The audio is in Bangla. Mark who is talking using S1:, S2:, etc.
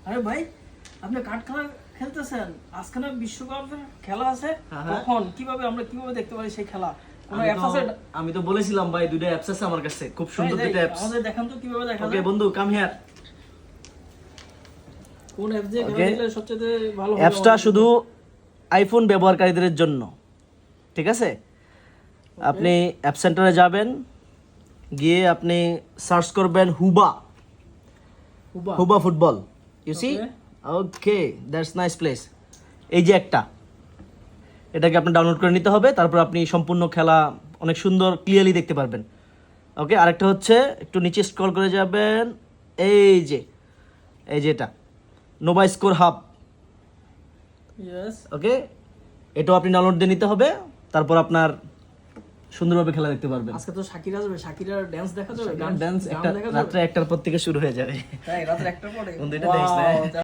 S1: আরে ভাই আপনি কার্ড খেলা খেলতেছেন, আজকে না বিশ্বকাপের খেলা আছে, কখন কিভাবে আমরা কিভাবে দেখতে পারি সেই খেলা? কোন অ্যাপস আছে?
S2: আমি তো বলেছিলাম ভাই, দুটো অ্যাপস আছে আমার কাছে, খুব সুন্দর দুটো অ্যাপস।
S1: আমাদের দেখান তো কিভাবে দেখা যায়।
S2: ওকে বন্ধু, কাম হিয়ার।
S1: কোন অ্যাপস দিয়ে খেলা দেখলে সবচেয়ে ভালো হবে?
S2: অ্যাপসটা শুধু আইফোন ব্যবহারকারীদের জন্য, ঠিক আছে? আপনি অ্যাপ সেন্টারে যাবেন, গিয়ে আপনি সার্চ করবেন হুবা হুবা football, you see. Okay, that's nice place. এই যে একটা, এটাকে আপনি ডাউনলোড করে নিতে হবে, তারপর আপনি সম্পূর্ণ খেলা অনেক সুন্দর ক্লিয়ারলি দেখতে পারবেন। ওকে, আরেকটা হচ্ছে একটু নিচে স্ক্রল করে যাবেন, এই যে এটা নোভা স্কোর হাব।
S1: ইয়েস।
S2: ওকে, এটাও আপনি ডাউনলোড দিয়ে নিতে হবে, তারপর আপনার সুন্দরভাবে খেলা দেখতে পারবেন।
S1: আজকে তো শাকিরা আসবে, শাকিরার ডান্স দেখা যাবে,
S2: ডান্স একটা রাত্রে 1টার পর থেকে শুরু হয়ে যাবে।
S1: তাই রাত 1টার পরে?
S2: বন্ধু এটা দেখিস না?